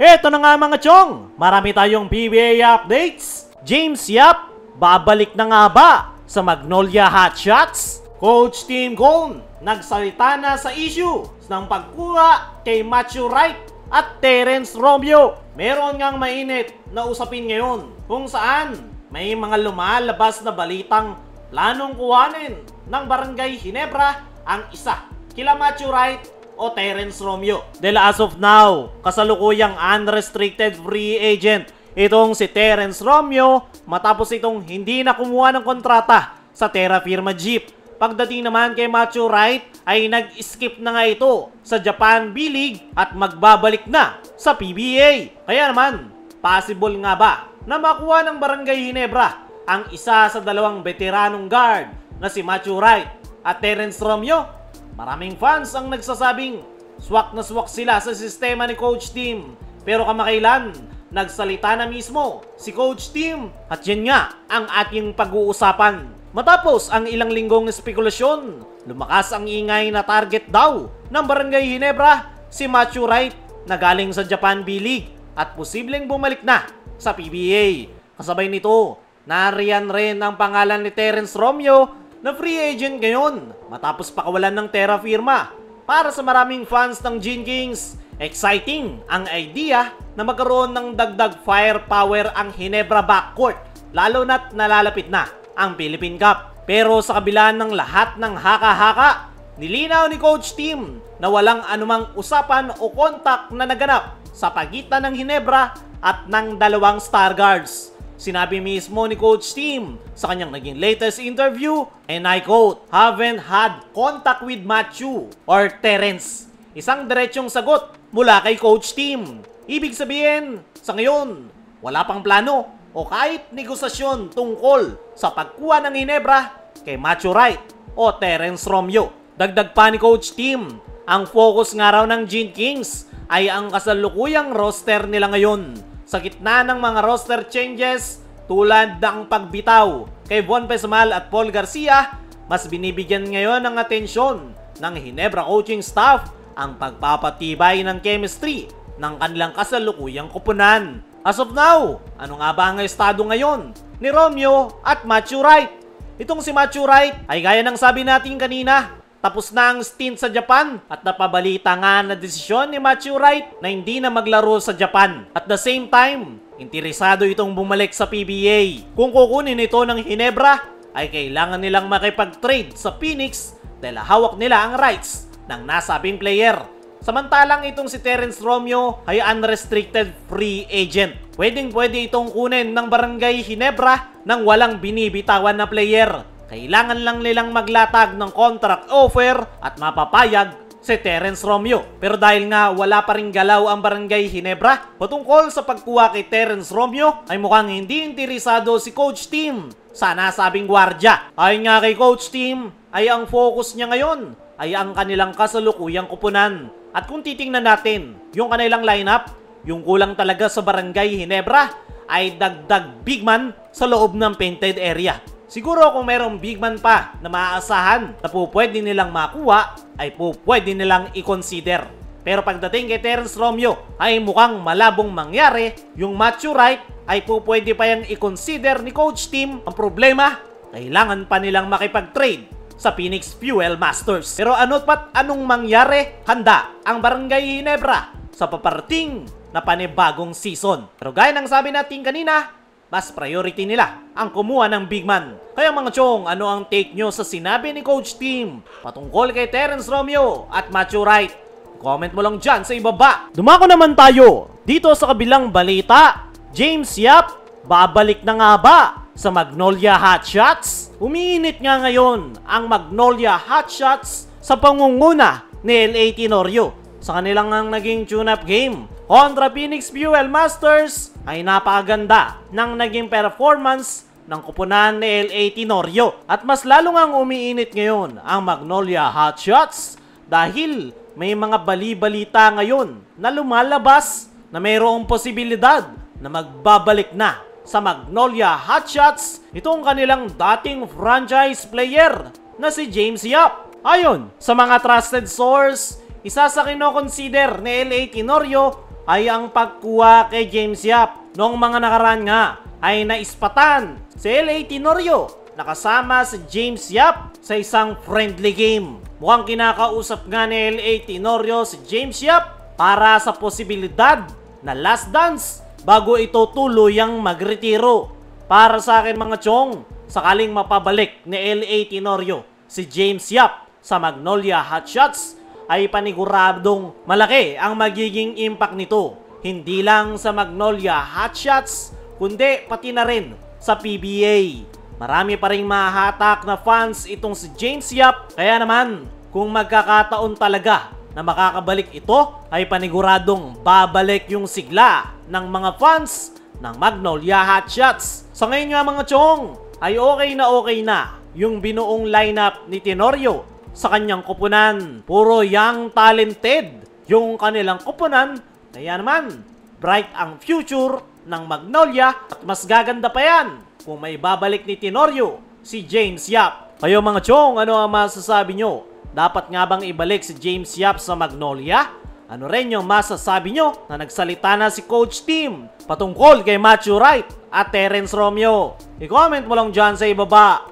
Eto na nga mga chong, marami tayong PBA updates. James Yap, babalik na nga ba sa Magnolia Hotshots? Coach Tim Cone, nagsalita na sa issue ng pagkuha kay Matthew Wright at Terrence Romeo. Meron ngang mainit na usapin ngayon kung saan may mga lumalabas na balitang planong kuhanin ng Barangay Ginebra ang isa kila Matthew Wright o Terrence Romeo. Dahil as of now, kasalukuyang unrestricted free agent itong si Terrence Romeo matapos itong hindi na kumuha ng kontrata sa Terra Firma Jeep. Pagdating naman kay Matthew Wright ay nag-skip na nga ito sa Japan B-League at magbabalik na sa PBA. Kaya naman, possible nga ba na makuha ng Barangay Ginebra ang isa sa dalawang veteranong guard na si Matthew Wright at Terrence Romeo? Maraming fans ang nagsasabing swak na swak sila sa sistema ni Coach Tim. Pero kamakailan, nagsalita na mismo si Coach Tim at yan nga ang ating pag-uusapan. Matapos ang ilang linggong spekulasyon, lumakas ang ingay na target daw ng Barangay Ginebra si Matthew Wright na galing sa Japan B-League at posibleng bumalik na sa PBA. Kasabay nito, nariyan rin ang pangalan ni Terrence Romeo na free agent ngayon matapos pakawalan ng Terra Firma. Para sa maraming fans ng Gin Kings, exciting ang idea na magkaroon ng dagdag firepower ang Ginebra backcourt, lalo na't nalalapit na ang Philippine Cup. Pero sa kabila ng lahat ng haka-haka, nilinaw ni Coach Tim na walang anumang usapan o kontak na naganap sa pagitan ng Ginebra at ng dalawang star guards. Sinabi mismo ni Coach Tim sa kanyang naging latest interview, and I quote, "Haven't had contact with Matthew or Terrence." Isang diretsong sagot mula kay Coach Tim. Ibig sabihin, sa ngayon, wala pang plano o kahit negosasyon tungkol sa pagkuha ng Ginebra kay Matthew Wright o Terrence Romeo. Dagdag pa ni Coach Tim, ang focus nga raw ng Gin Kings ay ang kasalukuyang roster nila ngayon. Sa gitna ng mga roster changes tulad ng pagbitaw kay Von Pesmal at Paul Garcia, mas binibigyan ngayon ng atensyon ng Ginebra coaching staff ang pagpapatibay ng chemistry ng kanilang kasalukuyang koponan. As of now, ano nga ba ang estado ngayon ni Romeo at Matthew Wright? Itong si Matthew Wright ay gaya ng sabi natin kanina, tapos na ang stint sa Japan at napabalita nga na desisyon ni Matthew Wright na hindi na maglaro sa Japan. At the same time, interesado itong bumalik sa PBA. Kung kukunin ito ng Ginebra, ay kailangan nilang makipag-trade sa Phoenix dahil hawak nila ang rights ng nasabing player. Samantalang itong si Terrence Romeo ay unrestricted free agent. Pwedeng-pwede itong kunin ng Barangay Ginebra nang walang binibitawan na player. Kailangan lang nilang maglatag ng contract offer at mapapayag si Terrence Romeo. Pero dahil nga wala pa ring galaw ang Barangay Ginebra patungkol sa pagkuha kay Terrence Romeo, ay mukhang hindi interesado si Coach Tim sa nasabing gwardya. Ayon nga kay Coach Tim, ay ang focus niya ngayon ay ang kanilang kasalukuyang kupunan. At kung titingnan natin yung kanilang lineup, yung kulang talaga sa Barangay Ginebra ay dagdag big man sa loob ng painted area. Siguro kung mayroong big man pa na maaasahan na pwede nilang makuha, ay pwede nilang i-consider. Pero pagdating kay Terrence Romeo, ay mukhang malabong mangyari. Yung Matthew Wright ay pwede pa yung i-consider ni Coach Tim. Ang problema, kailangan pa nilang makipag-trade sa Phoenix Fuel Masters. Pero ano pat anong mangyari, handa ang Barangay Ginebra sa paparating na panibagong season. Pero gaya ng sabi natin kanina, mas priority nila ang kumuha ng big man. Kaya mga chong, ano ang take nyo sa sinabi ni Coach Tim patungkol kay Terrence Romeo at Matthew Wright? Comment mo lang dyan sa ibaba. Dumako naman tayo dito sa kabilang balita. James Yap, babalik na nga ba sa Magnolia Hotshots? Umiinit nga ngayon ang Magnolia Hotshots sa pangunguna ni LA Tenorio. Sa kanilang naging tune-up game kontra Phoenix Fuel Masters, ay napakaganda ng naging performance ng kupunan ni LA Tenorio. At mas lalo ngang umiinit ngayon ang Magnolia Hotshots dahil may mga bali-balita ngayon na lumalabas na mayroong posibilidad na magbabalik na sa Magnolia Hotshots itong kanilang dating franchise player na si James Yap. Ayon sa mga trusted source, isa sa kinoconsider ni LA Tenorio ay ang pagkuha kay James Yap. Noong mga nakaraan nga ay naispatan si LA Tenorio nakasama si James Yap sa isang friendly game. Mukhang kinakausap nga ni LA Tenorio si James Yap para sa posibilidad na last dance bago ito tuluyang magretiro. Para sa akin mga chong, sakaling mapabalik ni LA Tenorio si James Yap sa Magnolia Hotshots ay paniguradong malaki ang magiging impact nito. Hindi lang sa Magnolia Hotshots, kundi pati na rin sa PBA. Marami pa ring mahahatak na fans itong si James Yap. Kaya naman, kung magkakataon talaga na makakabalik ito, ay paniguradong babalik yung sigla ng mga fans ng Magnolia Hotshots. Sa ngayon nga mga chong, ay okay na yung binuong lineup ni Tenorio sa kanyang kupunan. Puro young talented yung kanilang kupunan. Kaya naman, bright ang future ng Magnolia at mas gaganda pa yan kung may babalik ni Tenorio si James Yap. Kayo mga chong, ano ang masasabi nyo? Dapat nga bang ibalik si James Yap sa Magnolia? Ano rin yung masasabi nyo na nagsalita na si Coach Tim patungkol kay Matthew Wright at Terence Romeo? I-comment mo lang dyan sa ibaba.